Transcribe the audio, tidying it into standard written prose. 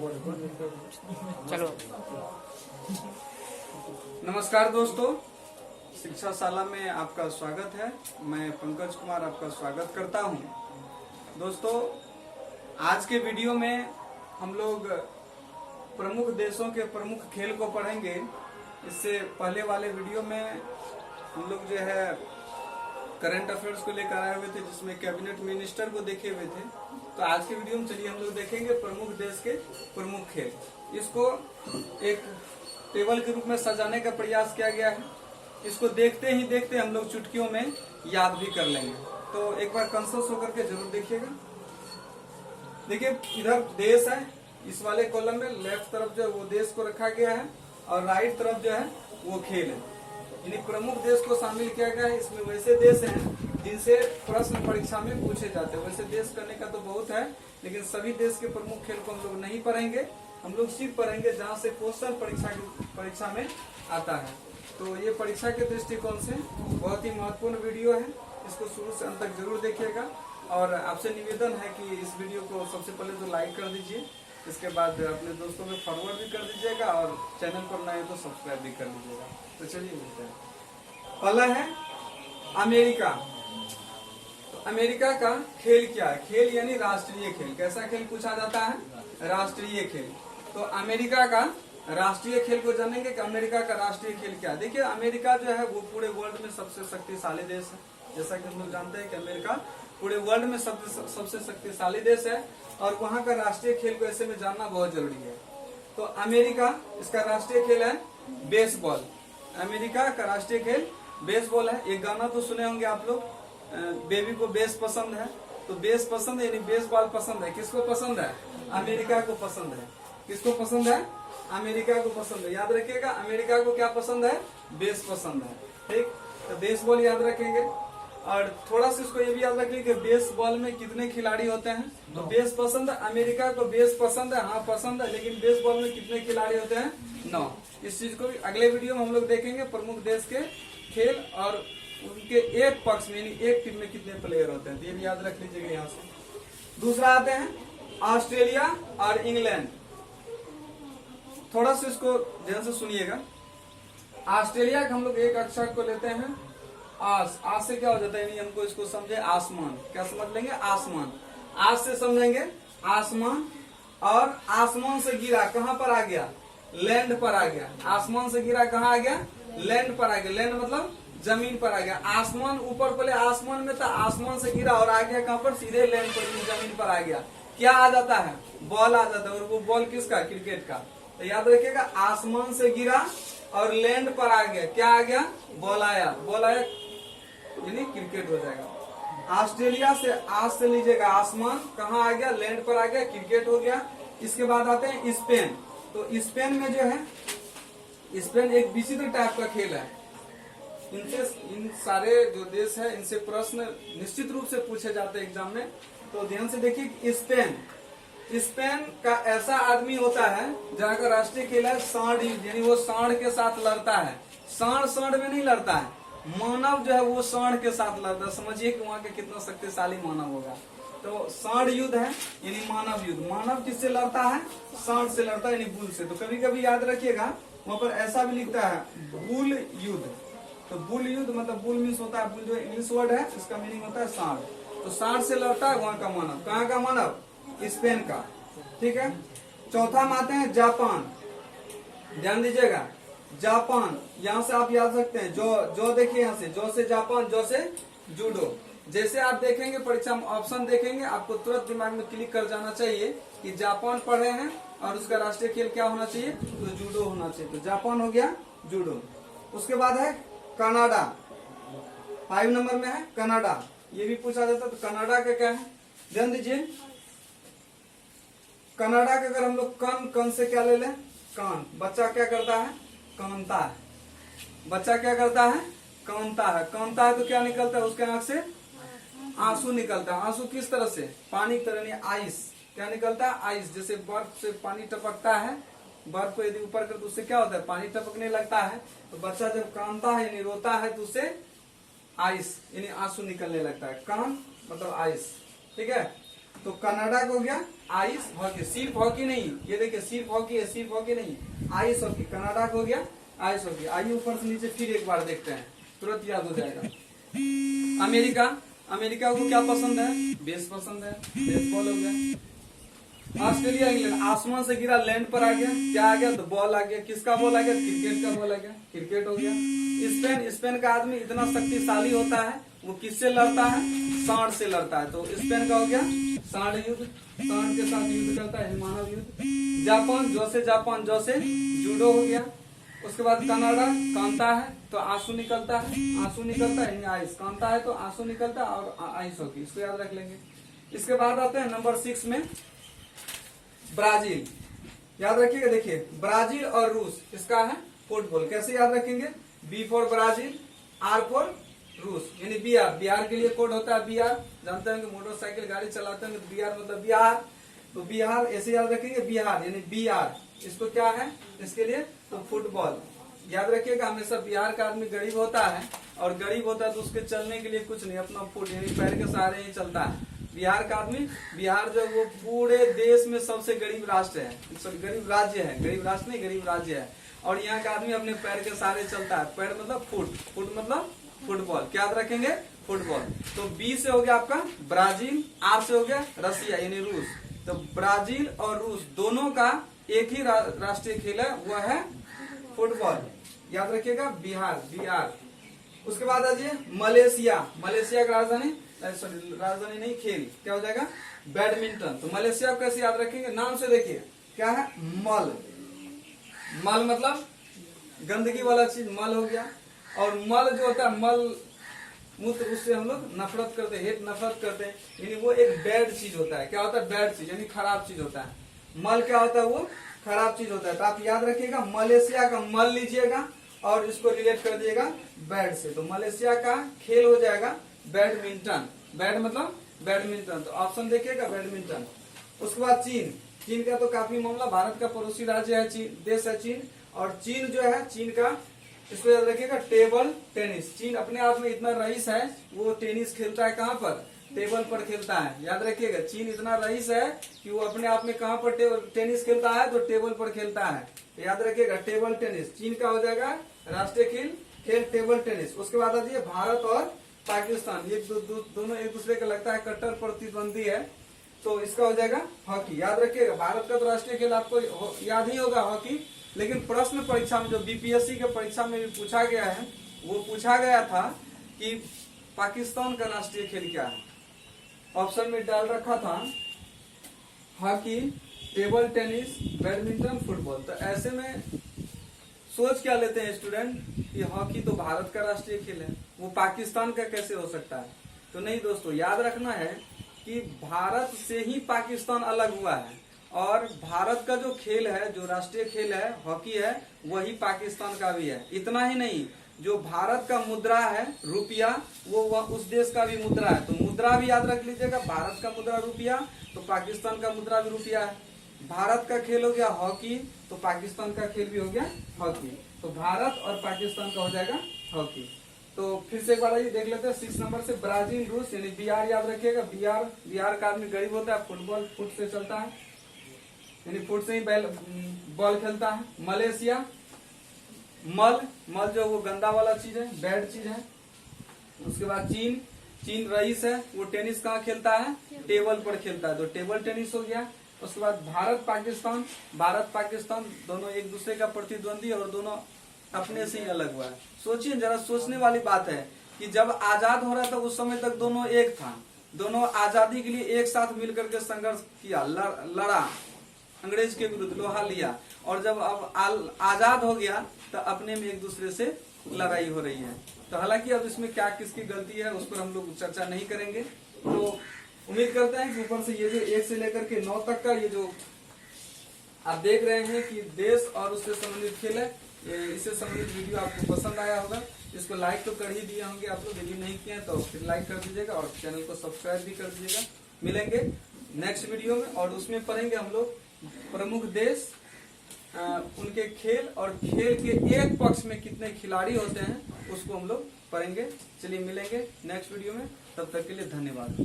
चलो। नमस्कार दोस्तों, शिक्षा शाला में आपका स्वागत है। मैं पंकज कुमार आपका स्वागत करता हूं। दोस्तों, आज के वीडियो में हम लोग प्रमुख देशों के प्रमुख खेल को पढ़ेंगे। इससे पहले वाले वीडियो में हम लोग जो है करंट अफेयर्स को लेकर आए हुए थे, जिसमें कैबिनेट मिनिस्टर को देखे हुए थे। तो आज के वीडियो में चलिए हम लोग देखेंगे प्रमुख देश के प्रमुख खेल। इसको एक टेबल के रूप में सजाने का प्रयास किया गया है। इसको देखते ही देखते हम लोग चुटकियों में याद भी कर लेंगे। तो एक बार कंसस होकर के जरूर देखिएगा। देखिए, इधर देश है, इस वाले कॉलम में लेफ्ट तरफ जो है वो देश को रखा गया है और राइट तरफ जो है वो खेल है। यानी प्रमुख देश को शामिल किया गया है। इसमें वैसे देश हैं जिनसे प्रश्न परीक्षा में पूछे जाते हैं। वैसे देश करने का तो बहुत है, लेकिन सभी देश के प्रमुख खेल को हम लोग नहीं पढ़ेंगे। हम लोग सिर्फ पढ़ेंगे जहाँ से क्वेश्चन परीक्षा में आता है। तो ये परीक्षा के दृष्टिकोण से बहुत ही महत्वपूर्ण वीडियो है। इसको शुरू से अंत तक जरूर देखिएगा और आपसे निवेदन है कि इस वीडियो को सबसे पहले तो लाइक कर दीजिए, इसके बाद अपने दोस्तों में फॉरवर्ड भी कर दीजिएगा और चैनल पर नए तो सब्सक्राइब भी कर दीजिएगा। तो चलिए मिलते हैं। पहला है अमेरिका। तो अमेरिका का खेल क्या है? खेल यानी राष्ट्रीय खेल। कैसा खेल पूछा जाता है? राष्ट्रीय खेल। तो अमेरिका का राष्ट्रीय खेल को जानेंगे कि अमेरिका का राष्ट्रीय खेल क्या है। देखिए, अमेरिका जो है वो पूरे वर्ल्ड में सबसे शक्तिशाली देश है। जैसा कि हम लोग जानते हैं कि अमेरिका पूरे वर्ल्ड में सबसे शक्तिशाली देश है और वहाँ का राष्ट्रीय खेल को ऐसे में जानना बहुत जरूरी है। तो अमेरिका, इसका राष्ट्रीय खेल है बेसबॉल। अमेरिका का राष्ट्रीय खेल बेसबॉल है। एक गाना तो सुने होंगे आप लोग, बेबी को बेस पसंद है। तो बेस पसंद है यानी बेसबॉल पसंद है। किसको पसंद है? अमेरिका को पसंद है। किसको पसंद है? अमेरिका को पसंद है। याद रखिएगा, अमेरिका को क्या पसंद है? बेस पसंद है। ठीक, तो बेसबॉल याद रखेंगे। और थोड़ा सा इसको ये भी याद रखिए कि बेसबॉल में कितने खिलाड़ी होते हैं। तो बेस पसंद है, अमेरिका को बेस पसंद है, हाँ पसंद है, लेकिन बेसबॉल में कितने खिलाड़ी होते हैं? 9। इस चीज को भी अगले वीडियो में हम लोग देखेंगे, प्रमुख देश के खेल और उनके एक पक्ष में यानी एक टीम में कितने प्लेयर होते हैं। तो ये भी याद रख लीजिएगा यहाँ से। दूसरा आते हैं ऑस्ट्रेलिया और इंग्लैंड। थोड़ा सा इसको ध्यान से सुनिएगा। ऑस्ट्रेलिया का हम लोग एक अक्षर को लेते हैं आस। आस से क्या हो जाता है, यानी हमको इसको समझे आसमान। क्या समझ लेंगे? आसमान। आस से समझेंगे आसमान। और आसमान से गिरा कहाँ पर आ गया? लैंड पर आ गया। आसमान से गिरा कहाँ आ गया? लैंड पर आ गया। लैंड मतलब जमीन पर आ गया। आसमान ऊपर पहले आसमान में था, आसमान से गिरा और आ गया कहाँ पर? सीधे लैंड पर, जमीन पर आ गया। क्या आ जाता है? बॉल आ जाता है। और वो बॉल किसका? क्रिकेट का। तो याद रखिएगा, आसमान से गिरा और लैंड पर आ गया। क्या आ गया? बॉल आया। बॉल आया यानी क्रिकेट हो जाएगा। ऑस्ट्रेलिया से आज से लीजिएगा आसमान, कहाँ आ गया? लैंड पर आ गया, क्रिकेट हो गया। इसके बाद आते हैं स्पेन। तो स्पेन में जो है, स्पेन एक विचित्र टाइप का खेल है। इन सारे जो देश है इनसे प्रश्न निश्चित रूप से पूछे जाते हैं एग्जाम में। तो ध्यान से देखिए, स्पेन का ऐसा आदमी होता है जहाँ का राष्ट्रीय खेल है सांड, यानी वो सांड के साथ लड़ता है। सांड में नहीं लड़ता है, मानव जो है वो सांड के साथ लड़ता है। समझिए कि वहाँ के कितना शक्तिशाली मानव होगा। तो सांड युद्ध है यानी मानव युद्ध। मानव किससे लड़ता है? सांड से लड़ता है, यानी बुल से। तो कभी कभी याद रखिएगा, वहाँ पर ऐसा भी लिखता है बुल युद्ध। तो बुल युद्ध मतलब बुल मीन्स होता है, बुल जो इंग्लिश वर्ड है, इसका मीनिंग होता है सांड। तो सांड से लड़ता है वहाँ का मानव। कहाँ का मानव? स्पेन का। ठीक है। चौथा में आते हैं जापान। ध्यान दीजिएगा, जापान। यहाँ से आप याद सकते हैं जो देखिए, यहाँ से जो से जापान, जो से जूडो। जैसे आप देखेंगे परीक्षा में ऑप्शन देखेंगे, आपको तुरंत दिमाग में क्लिक कर जाना चाहिए कि जापान पढ़े हैं और उसका राष्ट्रीय खेल क्या होना चाहिए? तो जूडो होना चाहिए। तो जापान हो गया जूडो। उसके बाद है कनाडा। 5 नंबर में है कनाडा। ये भी पूछा जाता है। तो कनाडा का क्या है? ध्यान दीजिए, कनाडा का अगर हम लोग कन से क्या ले लें? कान। बच्चा क्या करता है? कानता है। बच्चा क्या करता है? कानता है। कानता है तो क्या निकलता है? उसके आंख से आंसू निकलता है। आंसू किस तरह से? पानी की तरह, आइस। क्या निकलता है? आइस। जैसे बर्फ से पानी टपकता है, बर्फ को यदि ऊपर कर तो उससे क्या होता है? पानी टपकने लगता है। तो बच्चा जब कानता है यानी रोता है तो उससे आइस यानी आंसू निकलने लगता है। कान मतलब आइस। ठीक है। तो कनाडा का हो गया आइस हॉकी, सिर्फ हॉकी नहीं, ये देखिए सिर्फ हॉकी है, सिर्फ हॉकी नहीं, आइस हॉकी, कनाडा का हो गया आइस हॉकी। आइए ऊपर से नीचे फिर एक बार देखते हैं, तुरंत याद हो जाएगा। अमेरिका, अमेरिका को क्या पसंद है? बेस पसंद है, बेसबॉल हो गया। ऑस्ट्रेलिया, इंग्लैंड, आसमान से गिरा लैंड पर आ गया, क्या आ गया? तो बॉल आ गया। किसका बॉल आ गया? क्रिकेट का बॉल आ गया, क्रिकेट हो गया। स्पेन, स्पेन का आदमी इतना शक्तिशाली होता है, वो किससे लड़ता है? सांड से लड़ता है, तो स्पेन का हो गया सांड युद्ध, सांड के साथ युद्ध करता है, मानव युद्ध। जापान, जो से जूडो हो गया। उसके बाद कनाडा, कांता है तो आंसू निकलता है, आंसू निकलता है, आइस, कांता है तो आंसू निकलता है और आइस होगी, इसको याद रख लेंगे। इसके बाद आते हैं नंबर 6 में ब्राजील। याद रखिएगा, देखिए ब्राजील और रूस, इसका है फुटबॉल। कैसे याद रखेंगे? B for Brazil, R for रूस, यानी बिहार। बिहार के लिए कोड होता है बिहार, जानते हैं कि मोटरसाइकिल गाड़ी चलाते हैं तो बिहार मतलब बिहार, तो बिहार ऐसे याद रखेंगे, बिहार यानी बिहार। इसको क्या है इसके लिए? तो फुटबॉल। याद रखिएगा, हमेशा बिहार का आदमी गरीब होता है, और गरीब होता है तो उसके चलने के लिए कुछ नहीं, अपना फुट यानी पैर के सहारे ही चलता है। बिहार का आदमी, बिहार जो वो पूरे देश में सबसे गरीब राष्ट्र है, गरीब राज्य है, गरीब राष्ट्र नहीं गरीब राज्य है। और यहाँ का आदमी अपने पैर के सहारे चलता है, पैर मतलब फुट, फुट मतलब फुटबॉल। क्या याद रखेंगे? फुटबॉल। तो बी से हो गया आपका ब्राजील, आर से हो गया रसिया यानी रूस। तो ब्राजील और रूस दोनों का एक ही राष्ट्रीय खेल है, वह है फुटबॉल। याद रखिएगा, बिहार, बिहार। उसके बाद आ जाइए मलेशिया। मलेशिया का राजधानी, सॉरी राजधानी नहीं, खेल क्या हो जाएगा? बैडमिंटन। तो मलेशिया को कैसे याद रखेंगे? नाम से देखिए, क्या है? मल। मल मतलब गंदगी वाला चीज, मल हो गया। और मल जो होता है, मल मूत्र, उससे हम लोग नफरत करते हैं, नफरत करते हैं, यानी वो एक बैड चीज होता है। क्या होता है? बैड चीज यानी खराब चीज होता है। मल क्या होता है? वो खराब चीज होता है। तो आप याद रखिएगा, मलेशिया का मल लीजिएगा और इसको रिलेट कर दिएगा बैड से। तो मलेशिया का खेल हो जाएगा बैडमिंटन। बैड मतलब बैडमिंटन, तो ऑप्शन देखिएगा बैडमिंटन। उसके बाद चीन। चीन का तो काफी मामला, भारत का पड़ोसी राज्य है, चीन देश है चीन। और चीन जो है, चीन का इसको याद रखिएगा टेबल टेनिस। चीन अपने आप में इतना रईस है, वो टेनिस खेलता है कहाँ पर? टेबल पर खेलता है। याद रखिएगा, चीन इतना रईस है कि वो अपने आप में कहाँ पर टेनिस खेलता है? तो टेबल पर खेलता है। याद रखिएगा, टेबल टेनिस चीन का हो जाएगा राष्ट्रीय खेल टेबल टेनिस। उसके बाद आती है भारत और पाकिस्तान, ये दोनों एक दूसरे का लगता है कट्टर प्रतिद्वंदी है, तो इसका हो जाएगा हॉकी। याद रखिएगा, भारत का तो राष्ट्रीय खेल आपको याद ही होगा हॉकी, लेकिन प्रश्न परीक्षा में जो बीपीएससी के परीक्षा में भी पूछा गया है, वो पूछा गया था कि पाकिस्तान का राष्ट्रीय खेल क्या है। ऑप्शन में डाल रखा था hockey, table tennis, badminton, football. तो ऐसे में सोच क्या लेते हैं स्टूडेंट कि हॉकी तो भारत का राष्ट्रीय खेल है, वो पाकिस्तान का कैसे हो सकता है? तो नहीं दोस्तों, याद रखना है कि भारत से ही पाकिस्तान अलग हुआ है, और भारत का जो खेल है, जो राष्ट्रीय खेल है हॉकी है, वही पाकिस्तान का भी है। इतना ही नहीं, जो भारत का मुद्रा है रुपया, वो उस देश का भी मुद्रा है। तो मुद्रा भी याद रख लीजिएगा, भारत का मुद्रा रुपया, तो पाकिस्तान का मुद्रा भी रुपया है। भारत का खेल हो गया हॉकी, तो पाकिस्तान का खेल भी हो गया हॉकी। तो भारत और पाकिस्तान का हो जाएगा हॉकी। तो फिर से एक बार आइए देख लेते हैं 6 नंबर से ब्राजील, रूस, यानी बिहार। याद रखिएगा, बिहार का आदमी गरीब होता है, फुटबॉल फुट से चलता है, यानी फुट से ही बॉल खेलता है। मलेशिया, मल जो वो गंदा वाला चीज है, बैड चीज है। उसके बाद चीन रईस है, वो टेनिस कहाँ खेलता है? टेबल पर खेलता है, तो टेबल टेनिस हो गया। उसके बाद भारत पाकिस्तान दोनों एक दूसरे का प्रतिद्वंदी, और दोनों अपने से ही अलग हुआ है। सोचिए जरा, सोचने वाली बात है कि जब आजाद हो रहा था उस समय तक दोनों एक था, दोनों आजादी के लिए एक साथ मिलकर के संघर्ष किया, लड़ा, अंग्रेज के विरुद्ध लोहा लिया, और जब अब आजाद हो गया तो अपने में एक दूसरे से लड़ाई हो रही है। तो हालांकि अब इसमें क्या किसकी गलती है उस पर हम लोग चर्चा नहीं करेंगे। तो उम्मीद करते हैं कि ऊपर से ये जो 1 से लेकर के 9 तक का ये जो आप देख रहे हैं कि देश और उससे संबंधित खेल है, इससे संबंधित वीडियो आपको पसंद आया होगा। इसको लाइक तो कर ही दिए होंगे आप लोग, यदि नहीं किए तो फिर लाइक कर दीजिएगा और चैनल को सब्सक्राइब भी कर दीजिएगा। मिलेंगे नेक्स्ट वीडियो में, और उसमें पढ़ेंगे हम लोग प्रमुख देश, उनके खेल, और खेल के एक पक्ष में कितने खिलाड़ी होते हैं उसको हम लोग पढ़ेंगे। चलिए मिलेंगे नेक्स्ट वीडियो में, तब तक के लिए धन्यवाद।